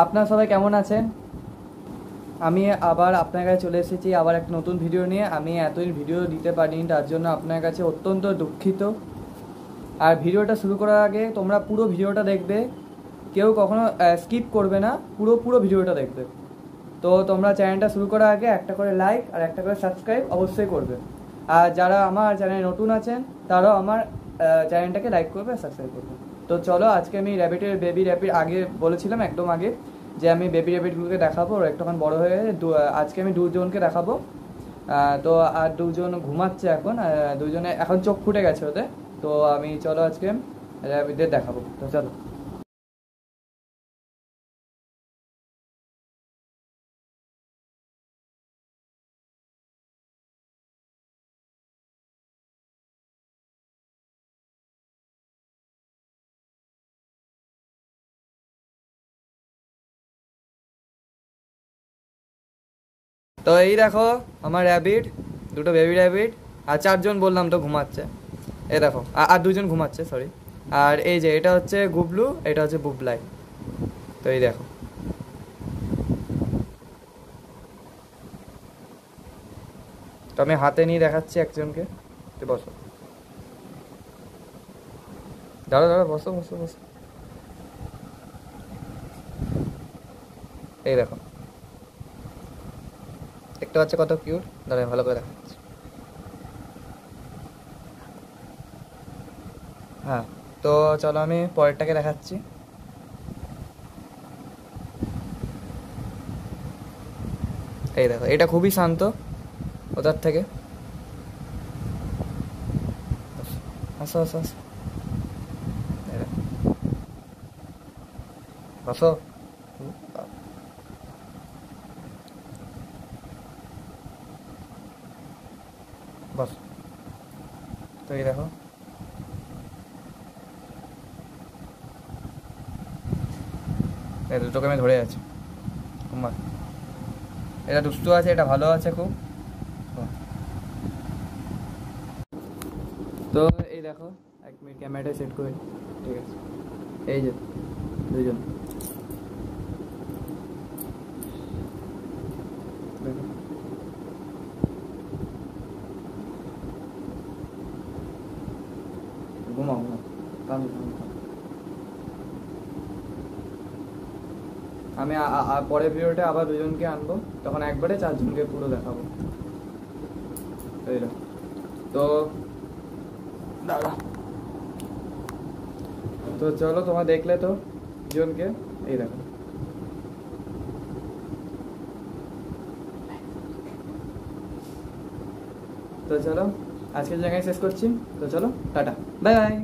আপনারা সবাই কেমন আছেন? আমি আবার আপনার কাছে চলে এসেছি আবার একটা নতুন ভিডিও নিয়ে। আমি এতদিন ভিডিও দিতে পারিনি, তার জন্য আপনার কাছে অত্যন্ত দুঃখিত। আর ভিডিওটা শুরু করার আগে তোমরা পুরো ভিডিওটা দেখবে, কেউ কখনো স্কিপ করবে না, পুরো ভিডিওটা দেখবে। তো তোমরা চ্যানেলটা শুরু করার আগে একটা করে লাইক আর একটা করে সাবস্ক্রাইব অবশ্যই করবে। আর যারা আমার চ্যানেলে নতুন আছেন তারাও আমার চ্যানেলটাকে লাইক করবে আর সাবস্ক্রাইব করবে। তো চলো, আজকে আমি বেবি র্যাবিট আগে বলেছিলাম একদম আগে যে আমি বেবি র্যাবিটগুলোকে দেখাবো, ওরা একটুখানি বড়ো হয়ে গেছে। আজকে আমি দুজনকে দেখাবো। তো আর দুজন ঘুমাচ্ছে এখন, দুজনে এখন চোখ ফুটে গেছে ওদের। তো আমি চলো আজকে র্যাবিটদের দেখাবো, তো চলো। তো এই দেখো আমার র্যাবিট, দুটো বেবি র্যাবিট। আর চারজন বললাম তো ঘুমাচ্ছে। এই দেখো আর দুজন ঘুমাচ্ছে, সরি। আর এই যে এটা হচ্ছে গুবলু, এটা হচ্ছে বুবলাই। তো এই দেখো, তো আমি হাতে নিয়ে দেখাচ্ছি একজনকে। তো বসো, দাঁড়া দাঁড়া, বসো বসো বসো। এই দেখো, দেখতে পাচ্ছ কত কিউট? দাঁড়া ভালো করে দেখাচ্ছি। হ্যাঁ, তো চলো আমি পরেরটাকে দেখাচ্ছি। এই দেখো, এটা খুবই শান্ত ওটার থেকে। আসো আসো আসো, এই দেখো, বসো। বস। তো এই দেখো, এই দুটোকে আমি ধরে আছি। কুমার, এটা দুষ্টু আছে, এটা ভালো আছে খুব। তো এই দেখো, এক মিনিট ক্যামেরাটা সেট করে, ঠিক আছে। এই যে দুজন, ঘুমাও ঘুমাও, কামি কামি কামি। আমি পরের ভিডিওটা আবার দুজনকে আনবো, তখন একবারে চারজনকে পুরো দেখাবো। এই দেখো, তো দাঁড়া, তো চলো তোমরা দেখলে তো দুজনকে। এই দেখো, তো চলো আজকের জায়গায় শেষ করছি। তো চলো, টাটা, বাই বাই।